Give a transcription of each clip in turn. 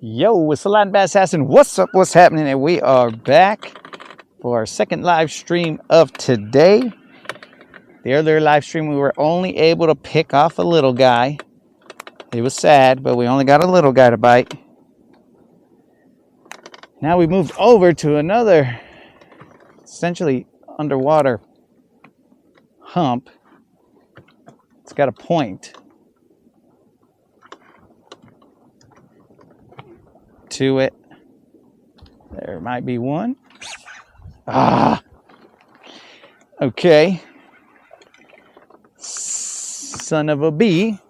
Yo, it's the Latin Bass Assassin. What's up? What's happening? And we are back for our second live stream of today. The earlier live stream, we were only able to pick off a little guy. It was sad, but we only got a little guy to bite. Now we moved over to another, essentially underwater hump. It's got a point to it. There might be one. Okay. Son of a bee.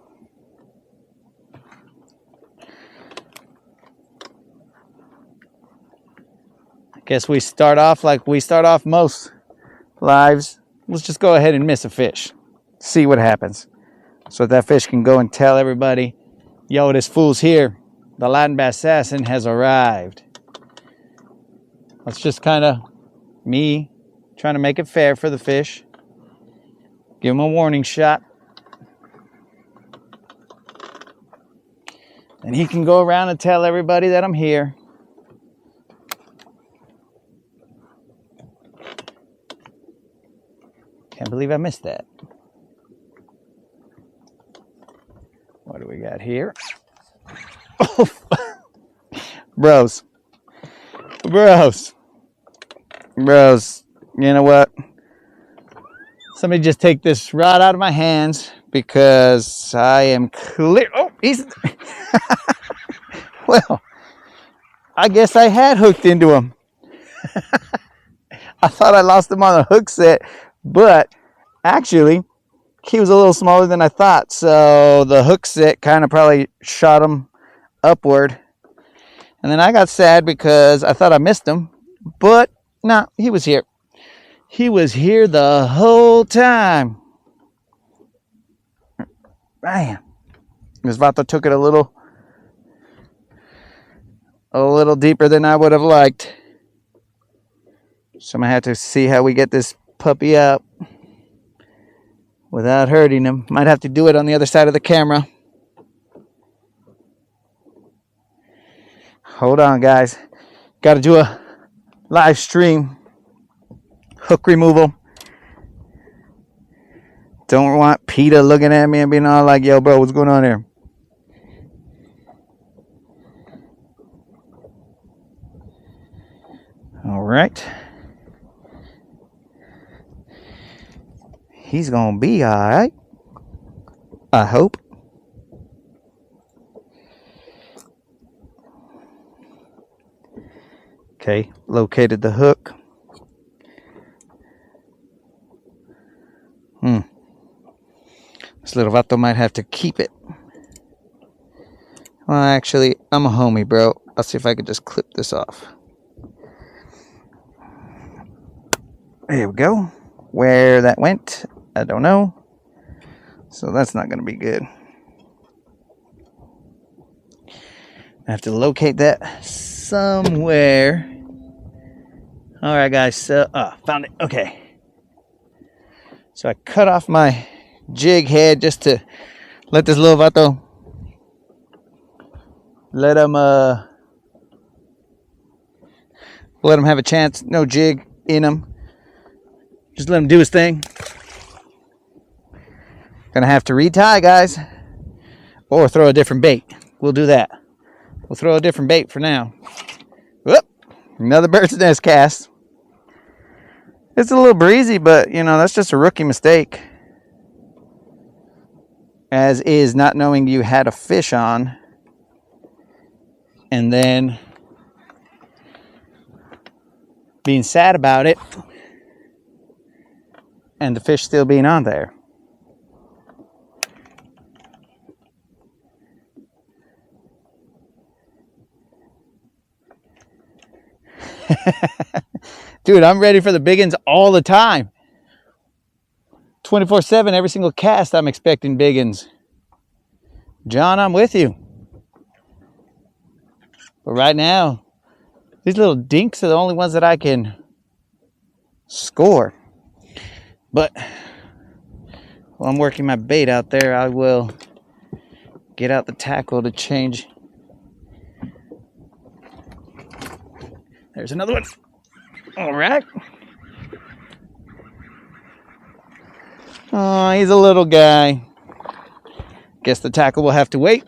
I guess we start off like we start off most lives. Let's just go ahead and miss a fish. See what happens. So that fish can go and tell everybody, yo, this fool's here. The Latin Bass Assassin has arrived. That's just kind of me trying to make it fair for the fish. Give him a warning shot. And he can go around and tell everybody that I'm here. Can't believe I missed that. What do we got here? Oh, bros. You know what? Somebody just take this rod out of my hands because I am clear. Oh, he's. Well, I guess I had hooked into him. I thought I lost him on a hook set, but actually, he was a little smaller than I thought. So the hook set kind of probably shot him upward. And then I got sad because I thought I missed him. But no, he was here. He was here the whole time. Man. This Vato took it a little deeper than I would have liked. So I'm going to have to see how we get this puppy out without hurting him. Might have to do it on the other side of the camera. Hold on, guys. Got to do a live stream. Hook removal. Don't want PETA looking at me and being all like, yo, bro, what's going on here? All right. He's going to be all right. I hope. Okay, located the hook. This little Vato might have to keep it. Well, actually, I'm a homie, bro. I'll see if I can just clip this off. There we go. Where that went, I don't know. So that's not going to be good. I have to locate that somewhere. All right, guys. So, found it. Okay. So I cut off my jig head just to let this little Vato, let him have a chance. No jig in him. Just let him do his thing. Gonna have to retie, guys, or throw a different bait. We'll do that. We'll throw a different bait for now. Whoop! Another bird's nest cast. It's a little breezy, but you know, that's just a rookie mistake. As is not knowing you had a fish on, and then being sad about it, and the fish still being on there. Dude, I'm ready for the biggins all the time. 24/7, every single cast, I'm expecting biggins. John, I'm with you. But right now, these little dinks are the only ones that I can score. But while I'm working my bait out there, I will get out the tackle to change There's another one. All right. Oh, he's a little guy. Guess the tackle will have to wait.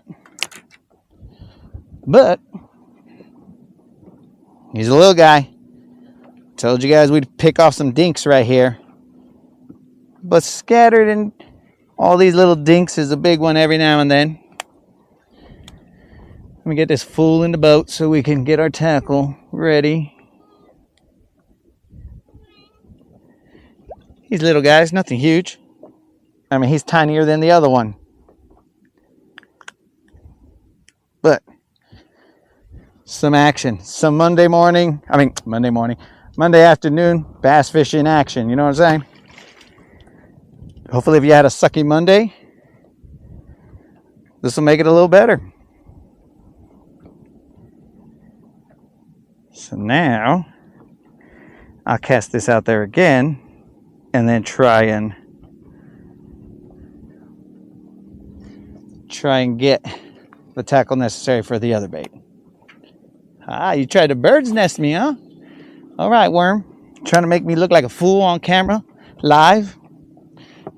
But he's a little guy. Told you guys we'd pick off some dinks right here. But scattered in all these little dinks is a big one every now and then. Let me get this fool in the boat so we can get our tackle ready. These little guys, nothing huge. I mean, he's tinier than the other one. But some action. Some Monday afternoon bass fishing action. You know what I'm saying? Hopefully if you had a sucky Monday, this will make it a little better. So now I'll cast this out there again and then try and get the tackle necessary for the other bait. Ah, you tried to bird's nest me, huh? All right, worm. Trying to make me look like a fool on camera, live.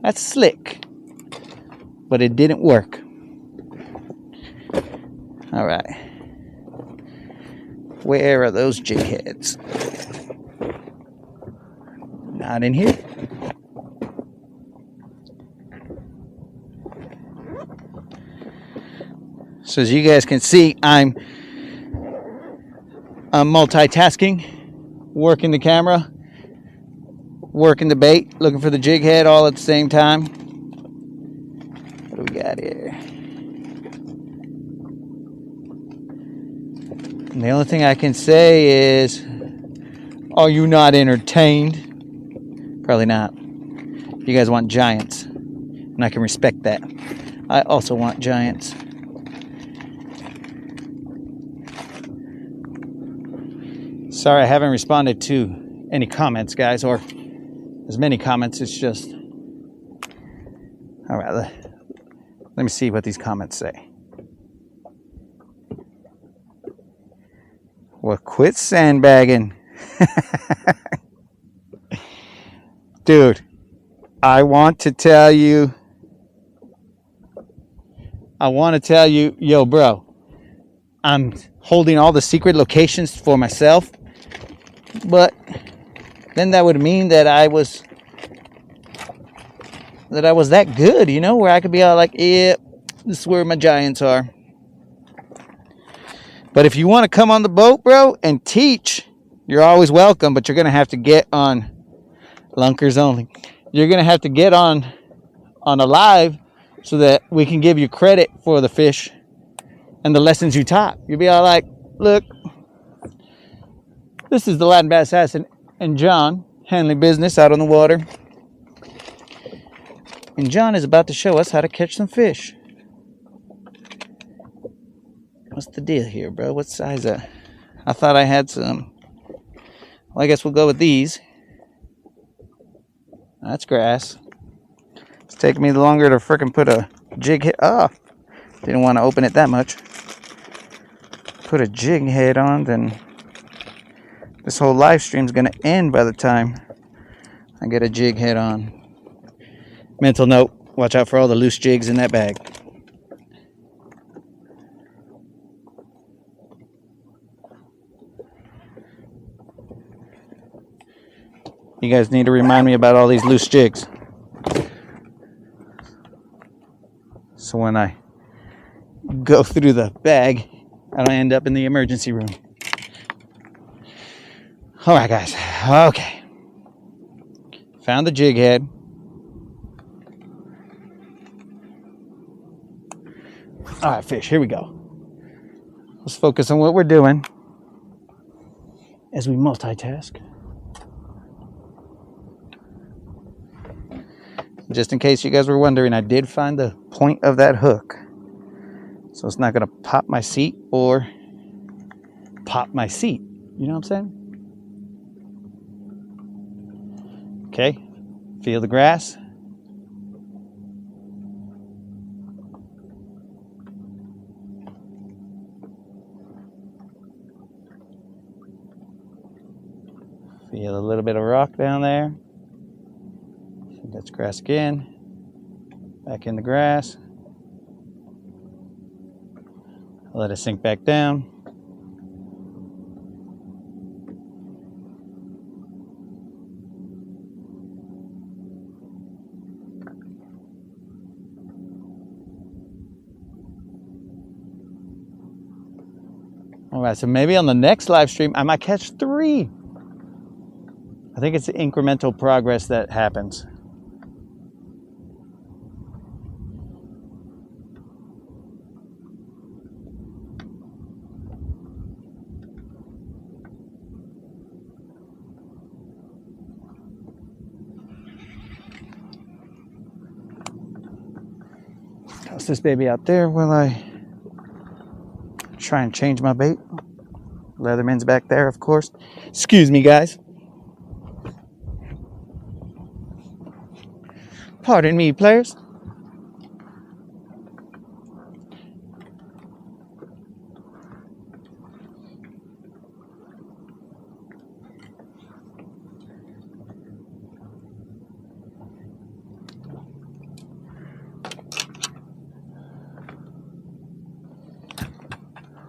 That's slick. But it didn't work. All right. Where are those jig heads? Not in here. So as you guys can see, I'm multitasking, working the camera, working the bait, looking for the jig head all at the same time. What do we got here? And the only thing I can say is, are you not entertained? Probably not. You guys want giants, and I can respect that. I also want giants. Sorry, I haven't responded to any comments, guys, or as many comments. It's just... All right, let me see what these comments say. Well, quit sandbagging. Dude, I want to tell you, yo, bro, I'm holding all the secret locations for myself. But then that would mean that I was that good, you know, where I could be all like, yeah, this is where my giants are. But if you want to come on the boat, bro, and teach, you're always welcome, but you're going to have to get on Lunkers only. You're going to have to get on a live so that we can give you credit for the fish and the lessons you taught. You'll be all like, look, this is the Latin Bass Assassin and John handling business out on the water. And John is about to show us how to catch some fish. What's the deal here, bro? What size? I thought I had some. Well, I guess we'll go with these. That's grass. It's taking me longer to frickin' put a jig head. Oh, didn't want to open it that much. Put a jig head on, then this whole live stream's gonna end by the time I get a jig head on. Mental note, watch out for all the loose jigs in that bag. You guys need to remind me about all these loose jigs. So when I go through the bag, I don't end up in the emergency room. All right, guys. Okay. Found the jig head. All right, fish. Here we go. Let's focus on what we're doing as we multitask. Just in case you guys were wondering, I did find the point of that hook. So it's not going to pop my seat or pop my seat. You know what I'm saying? Okay. Feel the grass. Feel a little bit of rock down there. That's grass again. Back in the grass. Let it sink back down. All right, so maybe on the next live stream, I might catch 3. I think it's the incremental progress that happens. Toss this baby out there while I try and change my bait. Leatherman's back there, of course. Excuse me, guys. Pardon me, players.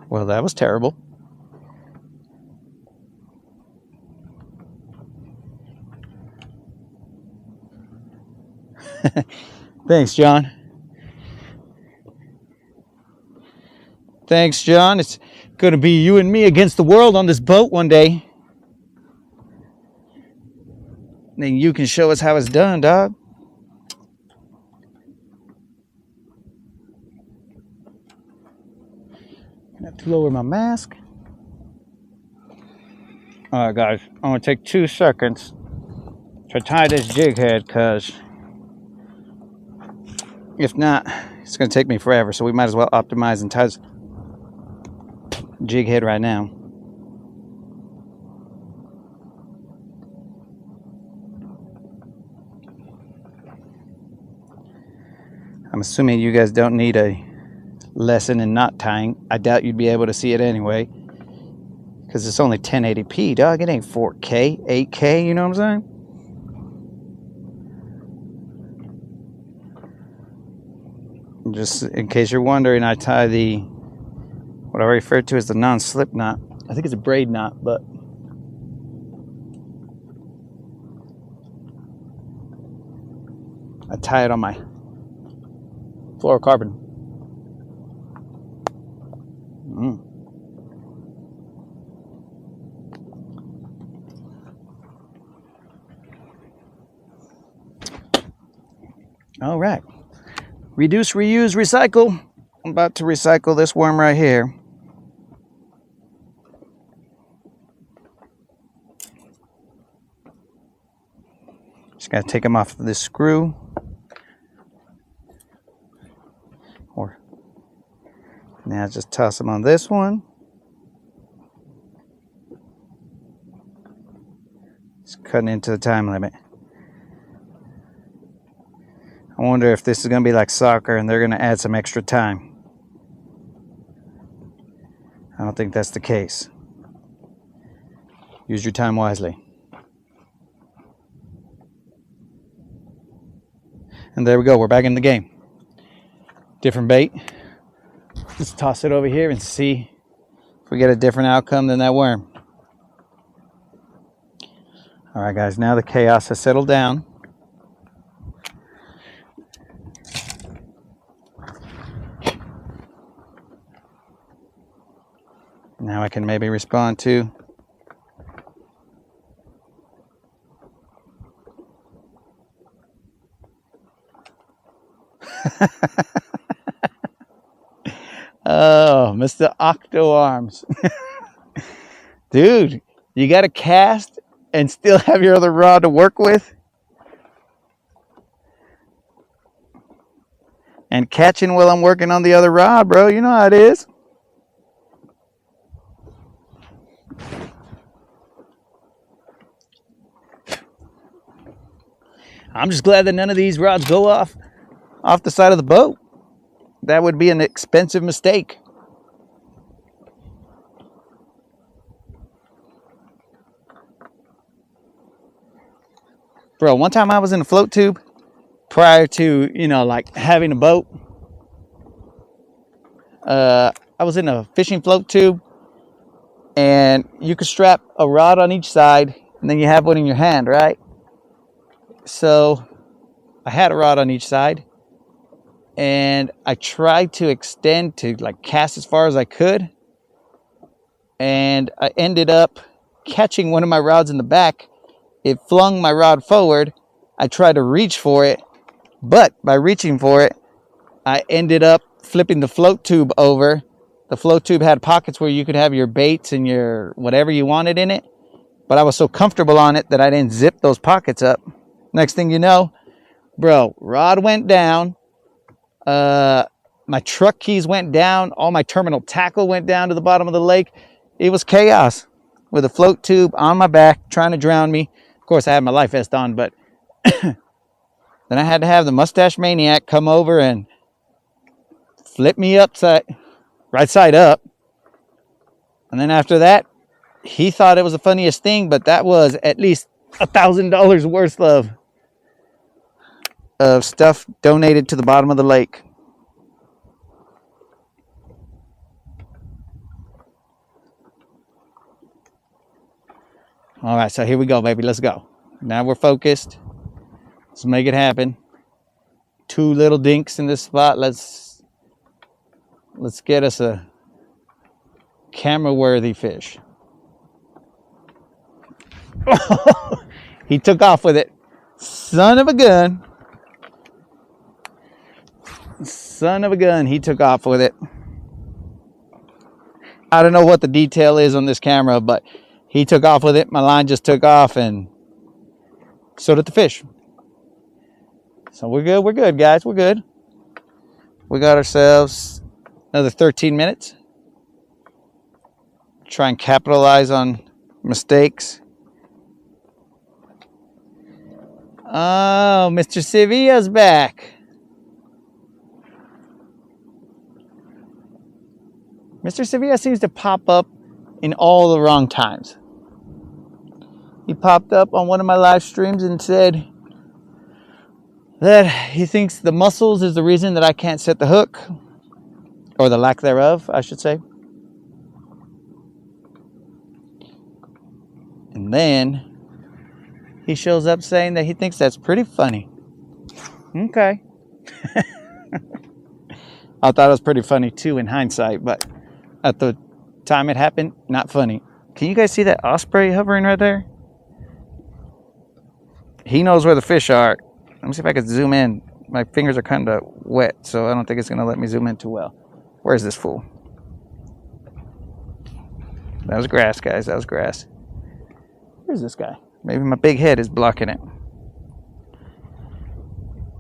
Well, that was terrible. Thanks, John. Thanks, John. It's going to be you and me against the world on this boat one day. Then you can show us how it's done, dog. I have to lower my mask. All right, guys. I'm going to take 2 seconds to tie this jig head, because if not, it's going to take me forever. So we might as well optimize and tie this jig head right now. I'm assuming you guys don't need a lesson in knot tying. I doubt you'd be able to see it anyway, because it's only 1080p, dog. It ain't 4K, 8K, you know what I'm saying? Just in case you're wondering, I tie what I refer to as the non-slip knot. I think it's a braid knot, but I tie it on my fluorocarbon. All right. Reduce, reuse, recycle. I'm about to recycle this worm right here. Just gotta take them off of this screw. Or now just toss them on this one. It's cutting into the time limit. I wonder if this is going to be like soccer and they're going to add some extra time. I don't think that's the case. Use your time wisely. And there we go. We're back in the game. Different bait. Let's toss it over here and see if we get a different outcome than that worm. All right, guys. Now the chaos has settled down. Now I can maybe respond to oh, Mr. Octo Arms. Dude, you got to cast and still have your other rod to work with? And catching while I'm working on the other rod, bro. You know how it is. I'm just glad that none of these rods go off the side of the boat. That would be an expensive mistake. Bro, one time I was in a float tube prior to, you know, like having a boat. I was in a fishing float tube, and you could strap a rod on each side, and then you have one in your hand, right? So I had a rod on each side, and I tried to extend to like cast as far as I could, and I ended up catching one of my rods in the back. It flung my rod forward. I tried to reach for it, but by reaching for it, I ended up flipping the float tube over. The float tube had pockets where you could have your baits and your whatever you wanted in it, but I was so comfortable on it that I didn't zip those pockets up. Next thing you know, bro, rod went down. My truck keys went down. All my terminal tackle went down to the bottom of the lake. It was chaos with a float tube on my back trying to drown me. Of course, I had my life vest on, but then I had to have the mustache maniac come over and flip me right side up. And then after that, he thought it was the funniest thing, but that was at least $1,000 worth of stuff donated to the bottom of the lake. All right, so here we go, baby. Let's go. Now we're focused. Let's make it happen. 2 little dinks in this spot. Let's get us a camera-worthy fish. He took off with it. Son of a gun. Son of a gun. He took off with it. I don't know what the detail is on this camera, but he took off with it. My line just took off, and so did the fish. So we're good. We're good, guys. We're good. We got ourselves another 13 minutes. Try and capitalize on mistakes. Oh, Mr. Sevilla's back. Mr. Sevilla seems to pop up in all the wrong times. He popped up on one of my live streams and said that he thinks the mussels is the reason that I can't set the hook, or the lack thereof, I should say. And then he shows up saying that he thinks that's pretty funny. Okay. I thought it was pretty funny too in hindsight, but at the time it happened, not funny. Can you guys see that osprey hovering right there? He knows where the fish are. Let me see if I can zoom in. My fingers are kind of wet, so I don't think it's going to let me zoom in too well. Where's this fool? That was grass, guys. That was grass. Where's this guy? Maybe my big head is blocking it.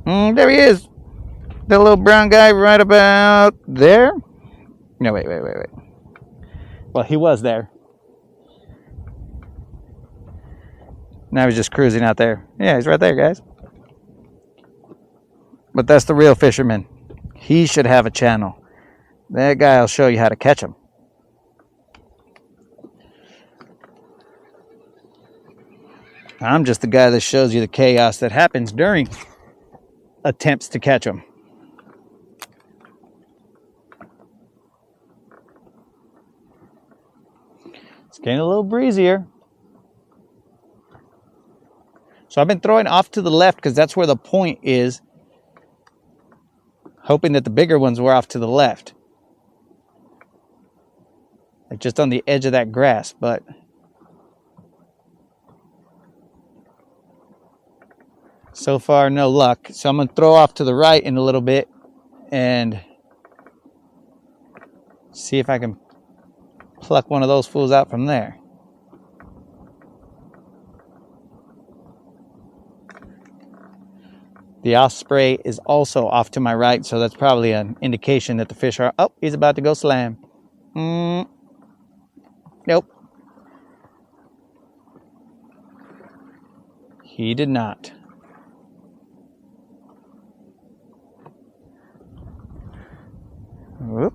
There he is. That little brown guy right about there. No, wait. Well, he was there. Now he's just cruising out there. Yeah, he's right there, guys. But that's the real fisherman. He should have a channel. That guy will show you how to catch him. I'm just the guy that shows you the chaos that happens during attempts to catch them. It's getting a little breezier. So I've been throwing off to the left because that's where the point is, hoping that the bigger ones were off to the left. Like just on the edge of that grass, but so far no luck. So I'm going to throw off to the right in a little bit and see if I can pluck one of those fools out from there. The osprey is also off to my right, so that's probably an indication that the fish are... Oh, he's about to go slam. Nope. He did not. Whoop.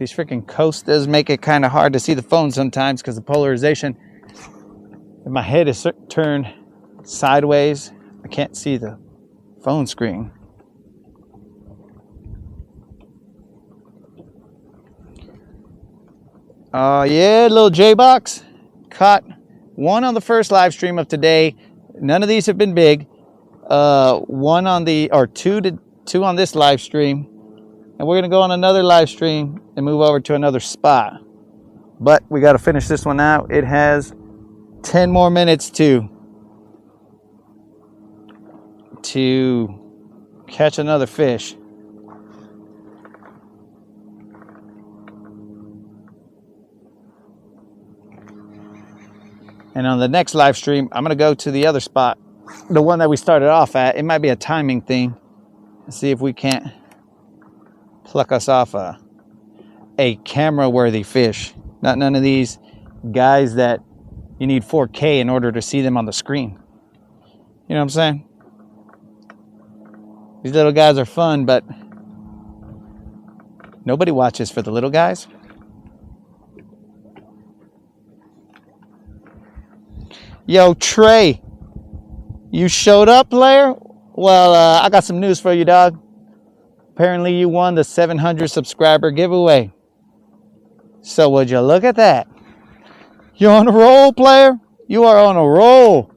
These freaking coasters make it kind of hard to see the phone sometimes because the polarization. If my head is turned sideways, I can't see the phone screen. Yeah, little J-Box. Caught one on the first live stream of today. None of these have been big. One on the, or two on this live stream. And we're going to go on another live stream and move over to another spot. But we got to finish this one out. It has 10 more minutes to catch another fish. And on the next live stream, I'm going to go to the other spot, the one that we started off at. It might be a timing thing. Let's see if we can't pluck us off a camera-worthy fish. Not none of these guys that you need 4K in order to see them on the screen. You know what I'm saying? These little guys are fun, but nobody watches for the little guys. Yo, Trey, you showed up, player? Well, I got some news for you, dog. Apparently you won the 700 subscriber giveaway. So would you look at that? You're on a roll, player. You are on a roll.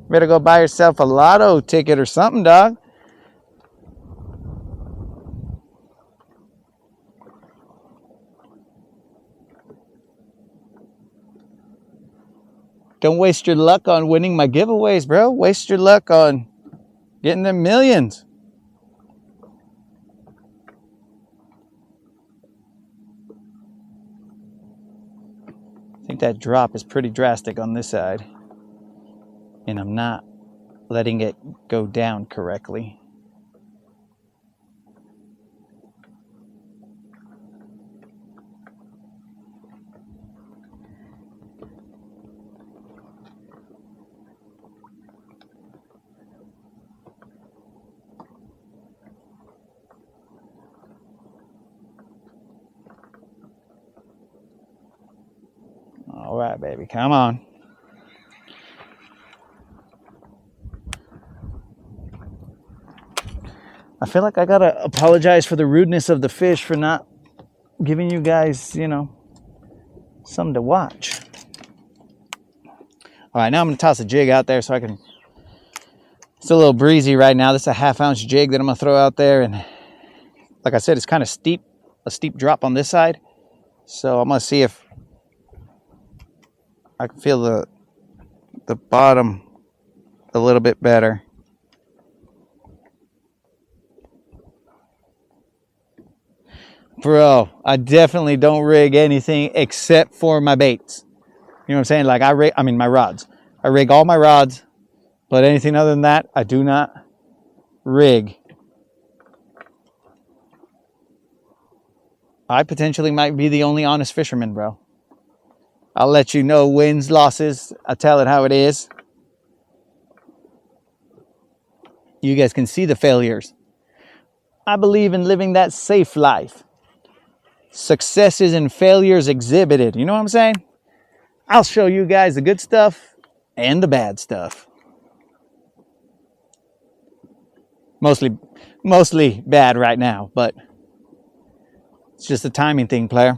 Better go buy yourself a lotto ticket or something, dog. Don't waste your luck on winning my giveaways, bro. Waste your luck on getting them millions. I think that drop is pretty drastic on this side. And I'm not letting it go down correctly. All right, baby, come on. I feel like I gotta apologize for the rudeness of the fish for not giving you guys, you know, something to watch. All right, now I'm gonna toss a jig out there so I can. It's a little breezy right now. This is a 1/2 ounce jig that I'm gonna throw out there, and like I said, it's kind of steep, a steep drop on this side. So I'm gonna see if I can feel the bottom a little bit better. Bro, I definitely don't rig anything except for my baits. You know what I'm saying? Like my rods. I rig all my rods, but anything other than that, I do not rig. I potentially might be the only honest fisherman, bro. I'll let you know wins, losses. I'll tell it how it is. You guys can see the failures. I believe in living that safe life. Successes and failures exhibited. You know what I'm saying? I'll show you guys the good stuff and the bad stuff. Mostly bad right now, but it's just a timing thing, player.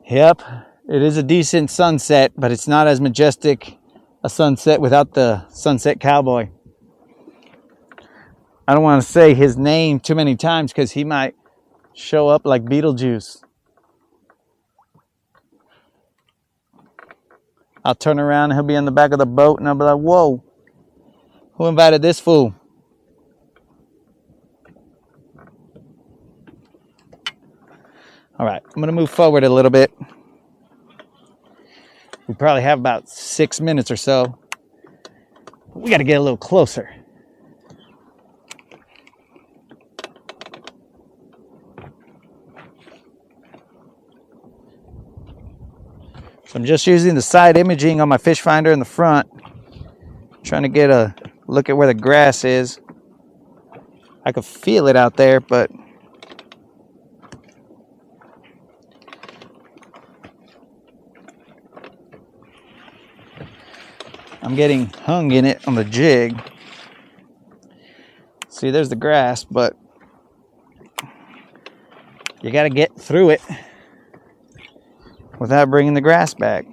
Yep, it is a decent sunset, but it's not as majestic a sunset without the sunset cowboy. I don't want to say his name too many times because he might show up like Beetlejuice. I'll turn around and he'll be in the back of the boat and I'll be like, whoa, who invited this fool? All right, I'm going to move forward a little bit. We probably have about 6 minutes or so. We got to get a little closer. So I'm just using the side imaging on my fish finder in the front, trying to get a look at where the grass is. I could feel it out there, but I'm getting hung in it on the jig. See, there's the grass, but you got to get through it without bringing the grass back.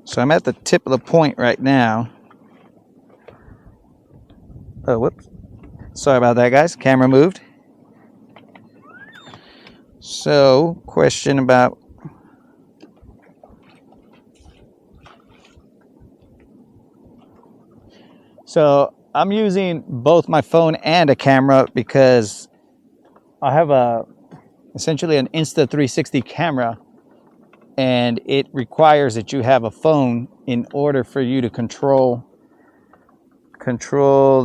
So I'm at the tip of the point right now. Oh, whoops. Sorry about that, guys. Camera moved. So, question about... So, I'm using both my phone and a camera because I have essentially an Insta360 camera, and it requires that you have a phone in order for you to control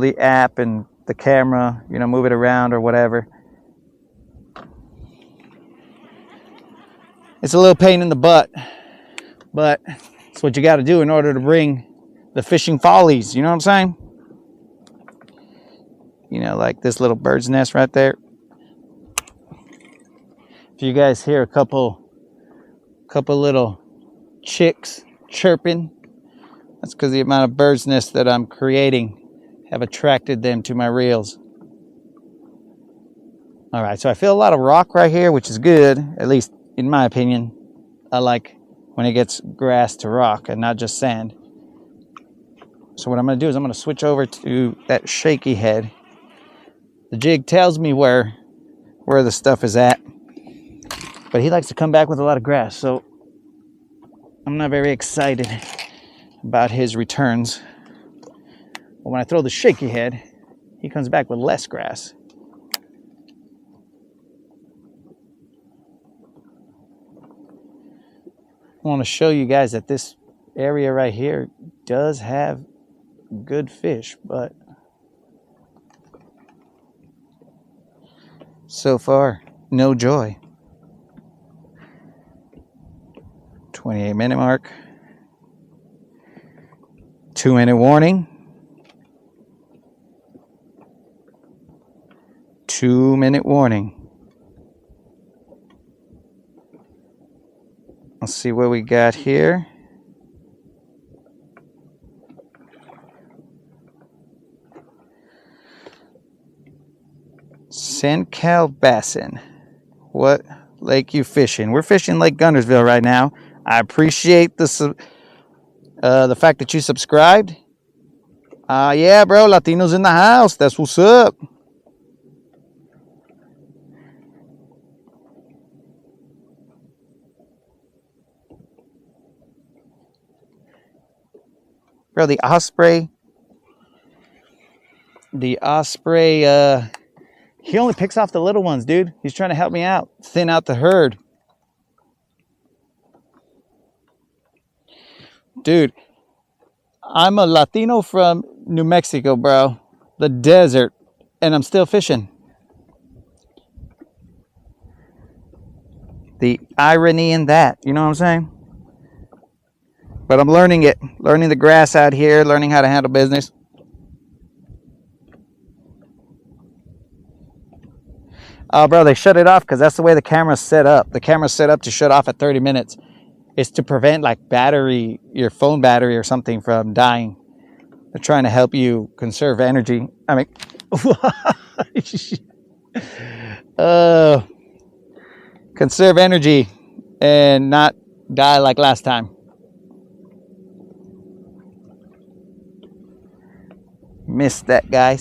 the app and the camera, you know, move it around or whatever. It's a little pain in the butt, but it's what you got to do in order to bring the fishing follies, you know what I'm saying? You know, like this little bird's nest right there. If you guys hear a couple little chicks chirping, that's because the amount of bird's nests that I'm creating have attracted them to my reels. All right, so I feel a lot of rock right here, which is good, at least in my opinion. I like when it gets grass to rock and not just sand. So what I'm going to do is I'm going to switch over to that shaky head. The jig tells me where the stuff is at, but he likes to come back with a lot of grass, so I'm not very excited about his returns. But when I throw the shaky head, he comes back with less grass. I want to show you guys that this area right here does have good fish, but so far, no joy. 28-minute mark. 2-minute warning. 2-minute warning. Let's see what we got here. Sancal Basin. What lake you fishing? We're fishing Lake Guntersville right now. I appreciate the fact that you subscribed. Yeah, bro, Latinos in the house. That's what's up. Bro, the osprey, he only picks off the little ones, dude. He's trying to help me out, thin out the herd. Dude, I'm a Latino from New Mexico, bro. The desert, and I'm still fishing. The irony in that, you know what I'm saying? But I'm learning it. Learning the grass out here, learning how to handle business. Oh, bro, they shut it off because that's the way the camera's set up. The camera's set up to shut off at 30 minutes. It's to prevent like your phone battery or something from dying. They're trying to help you conserve energy. I mean, conserve energy and not die like last time. Missed that, guys.